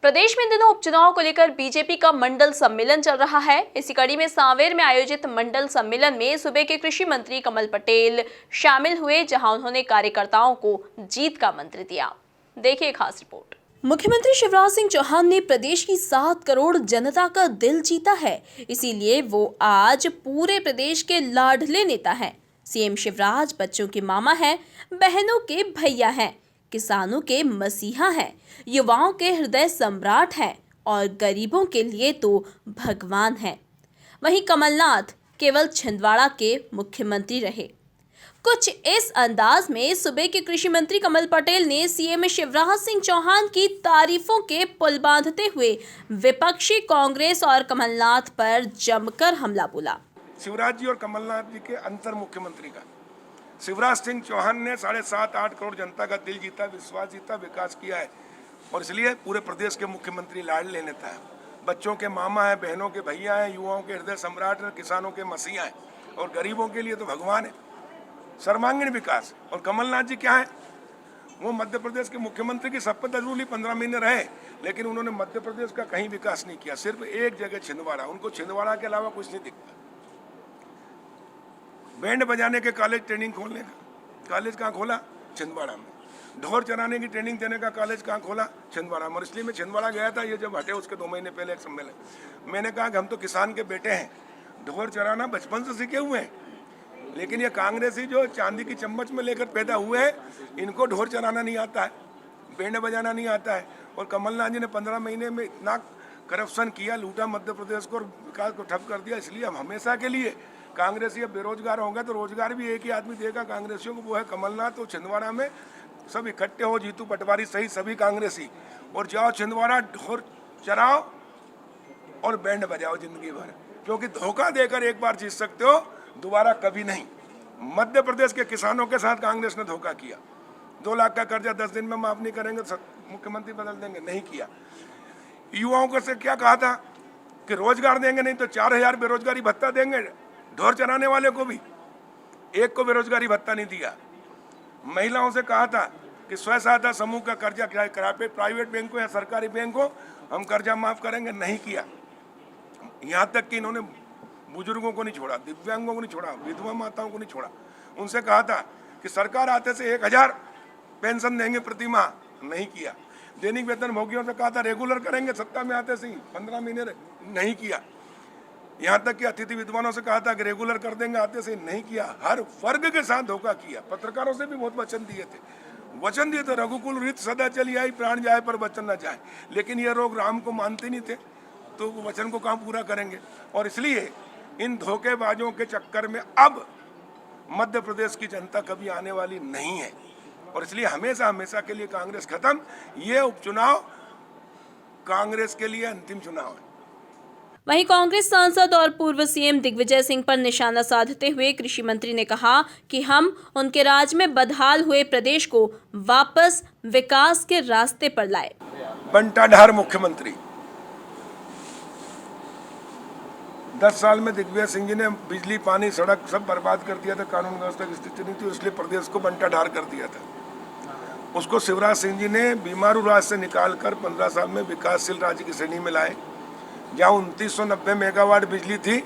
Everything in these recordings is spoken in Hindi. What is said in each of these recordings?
प्रदेश में इन दिनों उपचुनाव को लेकर बीजेपी का मंडल सम्मेलन चल रहा है। इसी कड़ी में सांवेर में आयोजित मंडल सम्मेलन में सूबे के कृषि मंत्री कमल पटेल शामिल हुए, जहां उन्होंने कार्यकर्ताओं को जीत का मंत्र दिया। देखिए खास रिपोर्ट। मुख्यमंत्री शिवराज सिंह चौहान ने प्रदेश की 7 करोड़ जनता का दिल जीता है, इसीलिए वो आज पूरे प्रदेश के लाडले नेता हैं। सीएम शिवराज बच्चों के मामा हैं, बहनों के भैया हैं, किसानों के मसीहा हैं, युवाओं के हृदय सम्राट हैं और गरीबों के लिए तो भगवान हैं। वहीं कमलनाथ केवल छिंदवाड़ा के मुख्यमंत्री रहे। कुछ इस अंदाज में सूबे के कृषि मंत्री कमल पटेल ने सीएम शिवराज सिंह चौहान की तारीफों के पुल बांधते हुए विपक्षी कांग्रेस और कमलनाथ पर जमकर हमला बोला। शिवराज जी और कमलनाथ जी के अंतर मुख्यमंत्री का शिवराज सिंह चौहान ने 7.5-8 करोड़ जनता का दिल जीता, विश्वास जीता, विकास किया है और इसलिए पूरे प्रदेश के मुख्यमंत्री लाडले नेता है। बच्चों के मामा है, बहनों के भैया हैं, युवाओं के हृदय सम्राट है, किसानों के मसीहा हैं और गरीबों के लिए तो भगवान है। सर्वांगीण विकास। और कमलनाथ जी क्या है, वो मध्य प्रदेश के मुख्यमंत्री की शपथ जरूर 15 महीने रहे, लेकिन उन्होंने मध्य प्रदेश का कहीं विकास नहीं किया। सिर्फ एक जगह छिंदवाड़ा, उनको छिंदवाड़ा के अलावा कुछ नहीं दिखता। बैंड बजाने के कॉलेज ट्रेनिंग खोलने का कॉलेज कहाँ खोला? छिंदवाड़ा में। ढोर चराने की ट्रेनिंग देने का कॉलेज कहाँ खोला? छिंदवाड़ा में। इसलिए मैं छिंदवाड़ा गया था, ये जब हटे उसके 2 महीने पहले एक सम्मेलन, मैंने कहा कि हम तो किसान के बेटे हैं, ढोर चराना बचपन से सीखे हुए हैं, लेकिन ये कांग्रेसी जो चांदी की चम्मच में लेकर पैदा हुए हैं, इनको ढोर चराना नहीं आता है, बैंड बजाना नहीं आता है। और कमलनाथ जी ने 15 महीने में इतना करप्शन किया, लूटा मध्य प्रदेश को और विकास को ठप कर दिया। इसलिए हम हमेशा के लिए कांग्रेसी अब बेरोजगार होंगे तो रोजगार भी एक ही आदमी देगा कांग्रेसियों को, वो है कमलनाथ। तो छिंदवाड़ा में सब इकट्ठे हो, जीतू पटवारी सहित सभी कांग्रेसी, और जाओ छिंदवाड़ा, ढोर चराओ और बैंड बजाओ जिंदगी भर, क्योंकि धोखा देकर एक बार जीत सकते हो, दोबारा कभी नहीं। मध्य प्रदेश के किसानों के साथ कांग्रेस ने धोखा किया। 2 लाख का कर्जा 10 दिन में माफ नहीं करेंगे, मुख्यमंत्री बदल देंगे, नहीं किया। युवाओं को से क्या कहा था कि रोजगार देंगे, नहीं तो 4000 बेरोजगारी भत्ता देंगे। ढोर चराने वाले को भी एक को बेरोजगारी भत्ता नहीं दिया। महिलाओं से कहा था कि स्व सहायता समूह का कर्जा प्राइवेट बैंक को या सरकारी बैंक को हम कर्जा माफ करेंगे, नहीं किया। यहाँ तक कि इन्होंने बुजुर्गों को नहीं छोड़ा, दिव्यांगों को नहीं छोड़ा, विधवा माताओं को नहीं छोड़ा। उनसे कहा था कि सरकार आते से 1000 पेंशन देंगे प्रति माह, नहीं किया। दैनिक वेतन भोगियों से कहा था रेगुलर करेंगे, सत्ता में आते से ही 15 महीने नहीं किया। यहाँ तक कि अतिथि विद्वानों से कहा था कि रेगुलर कर देंगे, आते से नहीं किया। हर वर्ग के साथ धोखा किया। पत्रकारों से भी बहुत वचन दिए थे, रघुकुल रीत सदा चली आई, प्राण जाए पर वचन न जाए। लेकिन ये लोग राम को मानते नहीं थे, तो वचन को कहाँ पूरा करेंगे। और इसलिए इन धोखेबाजों के चक्कर में अब मध्य प्रदेश की जनता कभी आने वाली नहीं है और इसलिए हमेशा के लिए कांग्रेस खत्म। ये उपचुनाव कांग्रेस के लिए अंतिम चुनाव है। वहीं कांग्रेस सांसद और पूर्व सीएम दिग्विजय सिंह पर निशाना साधते हुए कृषि मंत्री ने कहा कि हम उनके राज में बदहाल हुए प्रदेश को वापस विकास के रास्ते पर लाए। बंटाढार मुख्यमंत्री, 10 साल में दिग्विजय सिंह जी ने बिजली, पानी, सड़क सब बर्बाद कर दिया था। कानून व्यवस्था की स्थिति नहीं थी, इसलिए प्रदेश को बंटाढार कर दिया था। उसको शिवराज सिंह जी ने बीमारू राज्य से निकालकर 15 साल में विकासशील राज्य की श्रेणी में लाए। जहाँ 2990 मेगावाट बिजली थी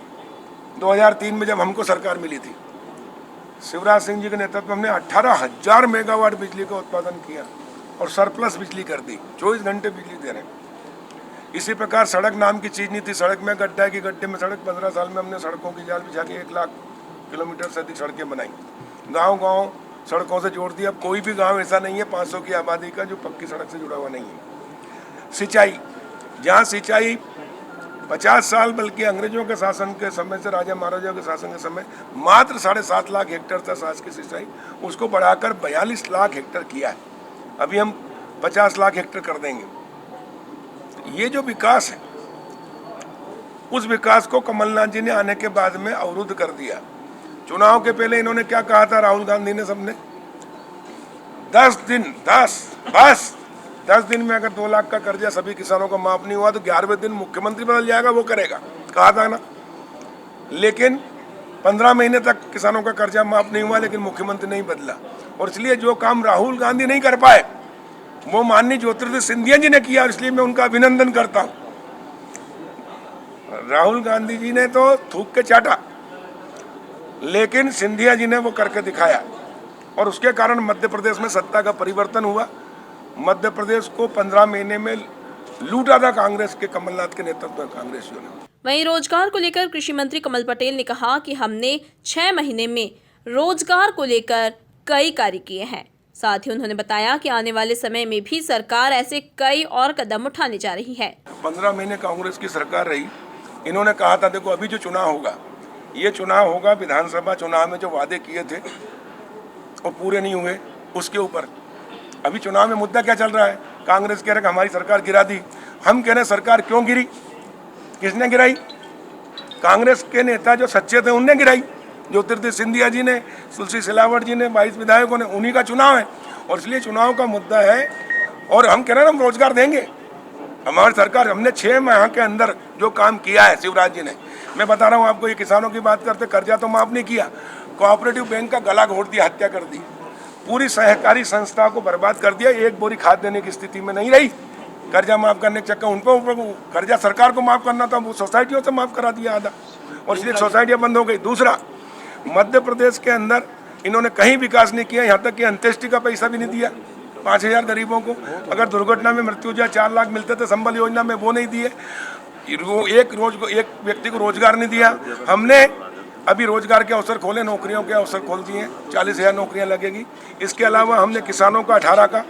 2003 में जब हमको सरकार मिली थी, शिवराज सिंह जी के नेतृत्व में हमने 18,000 मेगावाट बिजली का उत्पादन किया और सरप्लस बिजली कर दी। 24 घंटे बिजली दे रहे हैं। इसी प्रकार सड़क नाम की चीज नहीं थी, सड़क में गड्ढा की गड्ढे में सड़क। 15 साल में हमने सड़कों की जाल बिछा के 1 लाख किलोमीटर से अधिक सड़कें बनाई, गांव सड़कों से जोड़ दिया। अब कोई भी गांव ऐसा नहीं है 500 की आबादी का जो पक्की सड़क से जुड़ा हुआ नहीं है। सिंचाई, जहाँ सिंचाई 50 साल बल्कि अंग्रेजों के शासन के समय से, राजा महाराजा के शासन के समय मात्र 7.5 लाख हेक्टेयर था साज की सिंचाई, उसको बढ़ाकर 42 लाख हेक्टेयर किया है। अभी हम 50 लाख हेक्टेयर कर देंगे। ये जो विकास है, उस विकास को कमलनाथ जी ने आने के बाद में अवरुद्ध कर दिया। चुनाव के पहले इन्होंने क्या कहा था, राहुल गांधी ने, सबने 10 दिन में अगर 2 लाख का कर्जा सभी किसानों को माफ नहीं हुआ तो 11वें दिन मुख्यमंत्री बदल जाएगा, वो करेगा, कहा था ना। लेकिन 15 महीने तक किसानों का कर्जा माफ नहीं हुआ, लेकिन मुख्यमंत्री नहीं बदला। और इसलिए जो काम राहुल गांधी नहीं कर पाए, वो माननीय ज्योतिरादित्य सिंधिया जी ने किया और इसलिए मैं उनका अभिनंदन करता हूँ। राहुल गांधी जी ने तो थूक के चाटा, लेकिन सिंधिया जी ने वो करके दिखाया और उसके कारण मध्य प्रदेश में सत्ता का परिवर्तन हुआ। मध्य प्रदेश को 15 महीने में लूटा था कांग्रेस के, कमलनाथ के नेतृत्व में कांग्रेसियों ने। वहीं रोजगार को लेकर कृषि मंत्री कमल पटेल ने कहा कि हमने 6 महीने में रोजगार को लेकर कई कार्य किए हैं। साथ ही उन्होंने बताया कि आने वाले समय में भी सरकार ऐसे कई और कदम उठाने जा रही है। 15 महीने कांग्रेस की सरकार रही। इन्होंने कहा था देखो अभी जो चुनाव होगा, ये चुनाव होगा विधानसभा चुनाव में जो वादे किए थे और पूरे नहीं हुए, उसके ऊपर अभी चुनाव में मुद्दा क्या चल रहा है? कांग्रेस कह रहे कि हमारी सरकार गिरा दी। हम कह रहे हैं सरकार क्यों गिरी, किसने गिराई? कांग्रेस के नेता जो सच्चे थे उनने गिराई। ज्योतिरादित्य सिंधिया जी ने, तुलसी सिलावट जी ने, 22 विधायकों ने, उन्हीं का चुनाव है और इसलिए चुनाव का मुद्दा है। और हम कह रहे हैं हम रोजगार देंगे। हमारी सरकार, हमने 6 माह के अंदर जो काम किया है शिवराज जी ने, मैं बता रहा हूँ आपको, ये किसानों की बात करते, कर्जा तो माफ नहीं किया, कोऑपरेटिव बैंक का गला घोट दिया, हत्या कर दी, पूरी सहकारी संस्था को बर्बाद कर दिया, एक बोरी खाद देने की स्थिति में नहीं रही। कर्जा माफ करने के चक्कर उन पर कर्जा सरकार को माफ करना था, वो सोसाइटियों से माफ करा दिया आधा, और इसलिए सोसाइटियाँ बंद हो गई। दूसरा, मध्य प्रदेश के अंदर इन्होंने कहीं विकास नहीं किया, यहाँ तक कि अंत्येष्टि का पैसा भी नहीं दिया 5000 गरीबों को। अगर दुर्घटना में मृत्यु हो जाए 4 लाख मिलते थे संबल योजना में, वो नहीं दिए। एक व्यक्ति को रोजगार नहीं दिया। हमने अभी रोजगार के अवसर खोले, नौकरियों के अवसर खोल दिए, 40,000 नौकरियां लगेगी। इसके अलावा हमने किसानों का 18 का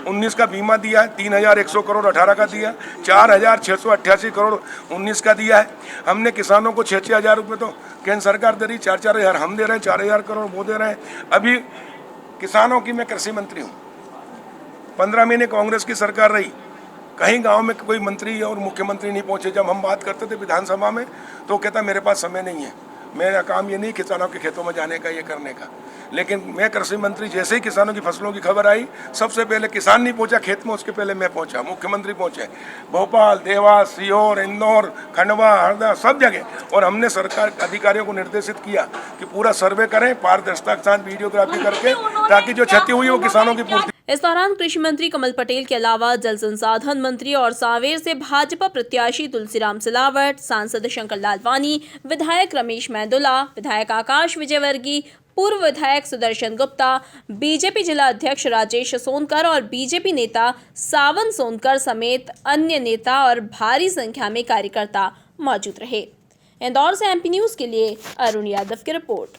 19 का बीमा दिया है, 3100 करोड़ 18 का दिया, 4688 करोड़ 19 का दिया है। हमने किसानों को 6-6 हज़ार रुपये तो केंद्र सरकार दे रही, 4-4 हज़ार हम दे रहे हैं, 4,000 करोड़ वो दे रहे हैं। अभी किसानों की, मैं कृषि मंत्री हूँ, 15 महीने कांग्रेस की सरकार रही, कहीं गांव में कोई मंत्री और मुख्यमंत्री नहीं पहुंचे। जब हम बात करते थे विधानसभा में तो कहता मेरे पास समय नहीं है, मेरा काम ये नहीं किसानों के खेतों में जाने का, ये करने का। लेकिन मैं कृषि मंत्री, जैसे ही किसानों की फसलों की खबर आई, सबसे पहले किसान नहीं पहुंचा खेत में, उसके पहले मैं पहुंचा, मुख्यमंत्री पहुंचे, भोपाल, देवास, सीहोर, इंदौर, खंडवा, हरदा, सब जगह। और हमने सरकार अधिकारियों को निर्देशित किया कि पूरा सर्वे करें, पारदर्शिता के साथ वीडियोग्राफी करके, ताकि जो क्षति हुई वो किसानों की पूर्ति। इस दौरान कृषि मंत्री कमल पटेल के अलावा जल संसाधन मंत्री और सांवेर से भाजपा प्रत्याशी तुलसीराम सिलावट, सांसद शंकर लालवानी, विधायक रमेश मेंदोला, विधायक आकाश विजयवर्गीय, पूर्व विधायक सुदर्शन गुप्ता, बीजेपी जिला अध्यक्ष राजेश सोनकर और बीजेपी नेता सावन सोनकर समेत अन्य नेता और भारी संख्या में कार्यकर्ता मौजूद रहे। इंदौर से एमपी न्यूज के लिए अरुण यादव की रिपोर्ट।